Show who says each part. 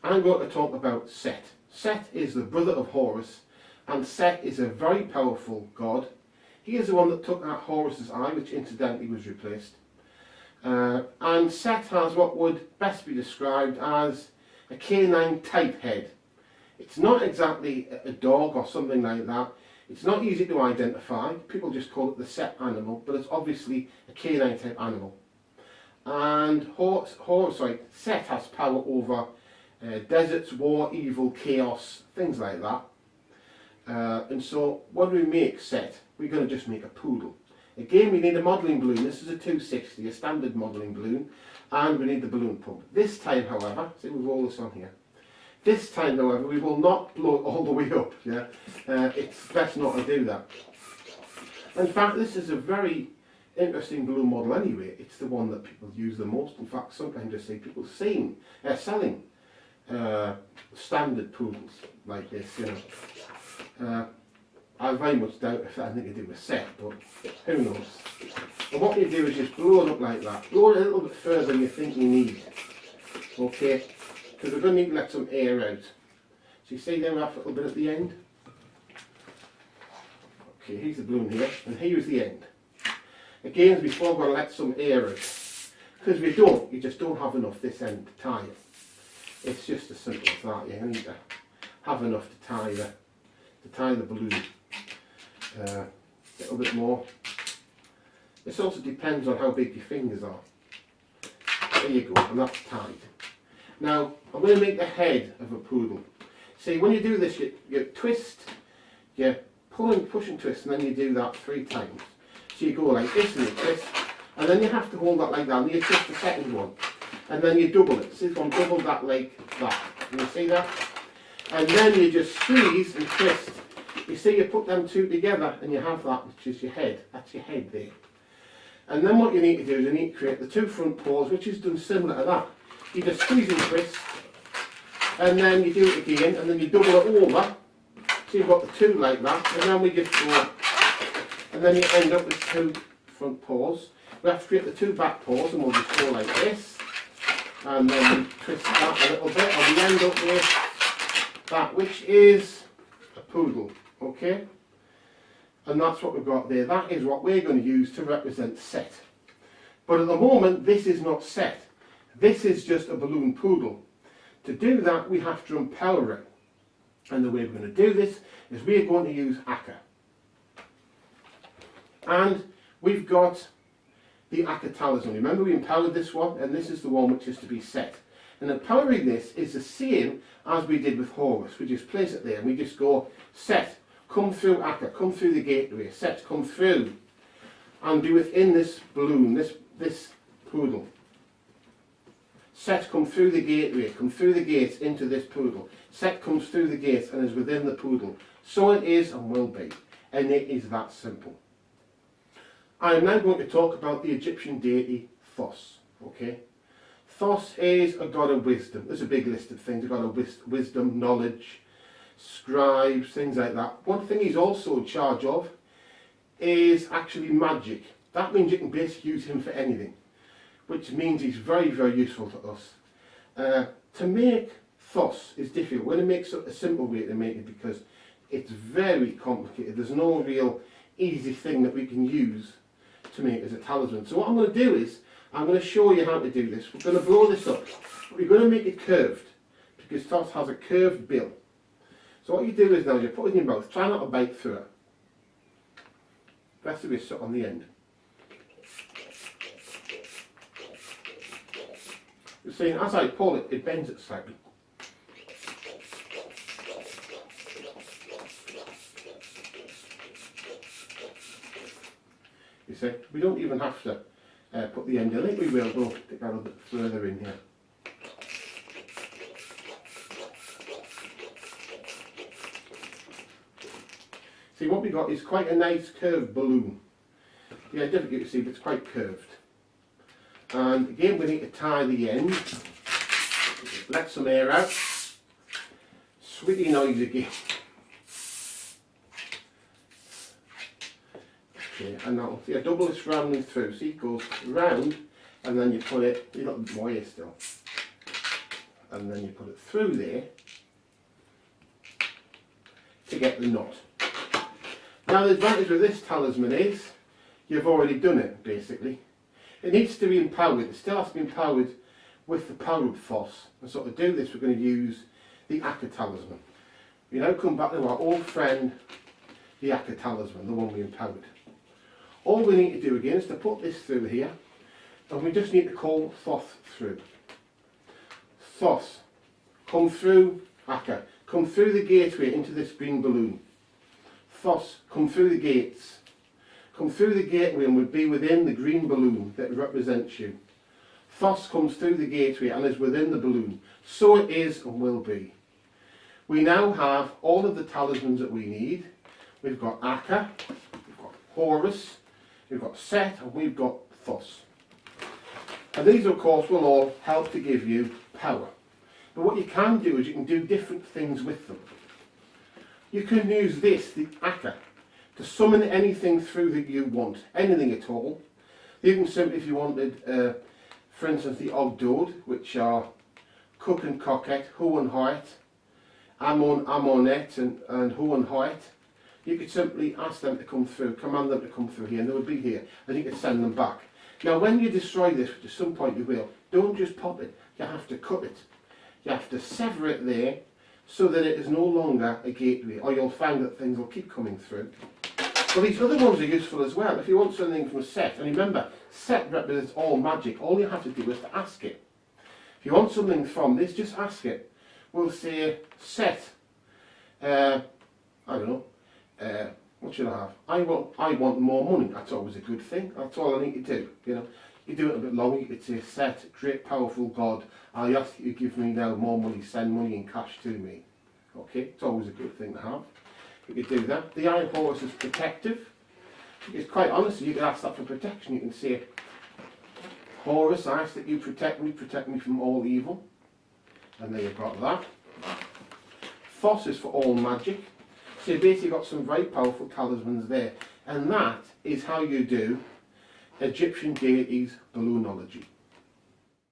Speaker 1: I'm going to talk about Set. Set is the brother of Horus, and Set is a very powerful god. He is the one that took out Horus's eye, which incidentally was replaced. And Set has what would best be described as a canine type head. It's not exactly a dog or something like that. It's not easy to identify. People just call it the Set animal, but it's obviously a canine type animal. And Set has power over deserts, war, evil, chaos, things like that. And so what do we make Set? We're going to just make a poodle. Again, we need a modelling balloon. This is a 260, a standard modelling balloon, and we need the balloon pump. This time, however, see, we'll roll this on here. This time, however, we will not blow it all the way up. Yeah, it's best not to do that. In fact, this is a very interesting balloon model anyway. It's the one that people use the most. In fact, sometimes I see people selling standard poodles like this, you know. I very much doubt if that had anything to do with Set, but who knows. And what you do is just blow it up like that. Blow it a little bit further than you think you need. Okay, because we're going to need to let some air out. So you see there we have a little bit at the end. Okay, here's the balloon here, and here's the end. Again, as before, we're going to let some air out. Because if you don't, you just don't have enough this end to tie it. It's just as simple as that. You need to have enough to tie the balloon. A little bit more. This also depends on how big your fingers are. There you go, and that's tied. Now, I'm going to make the head of a poodle. See, when you do this, you twist, you pull and push and twist, and then you do that 3 times. So you go like this and you twist, and then you have to hold that like that, and you twist the second one, and then you double it. So you're going to double that like that. Can you see that? And then you just squeeze and twist. You see, you put them two together and you have that, which is your head. That's your head there. And then what you need to do is you need to create the 2 front paws, which is done similar to that. You just squeeze and twist, and then you do it again, and then you double it over. So you've got the 2 like that, and then we just go, and then you end up with 2 front paws. We have to create the 2 back paws, and we'll just go like this, and then we twist that a little bit, and we end up with that, which is a poodle. Okay, and that's what we've got there. That is what we're going to use to represent Set. But at the moment, this is not Set. This is just a balloon poodle. To do that, we have to empower it. And the way we're going to do this is we're going to use Akka. And we've got the Akka talisman. Remember, we empowered this one, and this is the one which is to be Set. And empowering this is the same as we did with Horus. We just place it there, and we just go, Set, come through Akka, come through the gateway, Set, come through, and be within this balloon, this poodle. Set, come through the gateway, come through the gates into this poodle. Set comes through the gates and is within the poodle. So it is and will be, and it is that simple. I am now going to talk about the Egyptian deity Thoth. Okay, Thoth is a god of wisdom. There's a big list of things, a god of wisdom, knowledge, scribes, things like that. One thing he's also in charge of is actually magic. That means you can basically use him for anything, which means he's very, very useful to us. To make Thoth is difficult. We're going to make a simple way to make it because it's very complicated. There's no real easy thing that we can use to make as a talisman. So what I'm going to do is, I'm going to show you how to do this. We're going to blow this up. We're going to make it curved because Thoth has a curved bill. So what you do is now you put it in your mouth, try not to bite through it. Best of it sit on the end. You're seeing as I pull it, it bends it slightly. You see, we don't even have to put the end in. I think we will go take that a little bit further in here. See, what we got is quite a nice curved balloon. Yeah, difficult to see, but it's quite curved. And again, we need to tie the end. Let some air out. Sweetie noise again. Okay, and now see, I double this rounding through. See, it goes round, and then you put it a little bit more here still. and then you put it through there to get the knot. Now the advantage of this talisman is you've already done it basically. It needs to be empowered, it still has to be empowered with the power of Thos. And so to do this we're going to use the Akka talisman. We now come back to our old friend, the Akka talisman, the one we empowered. All we need to do again is to put this through here, and we just need to call Thos through. Thos, come through Akka, come through the gateway into this green balloon. Thos, come through the gates. Come through the gateway and will be within the green balloon that represents you. Thos comes through the gateway and is within the balloon. So it is and will be. We now have all of the talismans that we need. We've got Akka, we've got Horus, we've got Set, and we've got Thos. And these of course will all help to give you power. But what you can do is you can do different things with them. You can use this, the Akka, to summon anything through that you want, anything at all. You can simply, if you wanted, for instance, the Ogdod, which are Cook and Coquette, Hu and Hoyt, Ammon, Ammonette, and Hu and Hoyt, you could simply ask them to come through, command them to come through here, and they would be here, and you could send them back. Now, when you destroy this, which at some point you will, don't just pop it, you have to cut it. You have to sever it there, so that it is no longer a gateway, or you'll find that things will keep coming through. Well, these other ones are useful as well. If you want something from Set, and remember, Set represents all magic, all you have to do is to ask it. If you want something from this, just ask it. We'll say, Set, I don't know, what should I have? I want more money. That's always a good thing. That's all I need to do. You know, you do it a bit longer, you could say, Set, great powerful God, I ask you to give me now more money, send money in cash to me. Okay, it's always a good thing to have. You could do that. The Iron Horse is protective. It's quite honestly, you could ask that for protection. You can say, Horus, I ask that you protect me from all evil. And there you've got that. Thos is for all magic. So you've basically got some very powerful talismans there. And that is how you do Egyptian deities balloonology.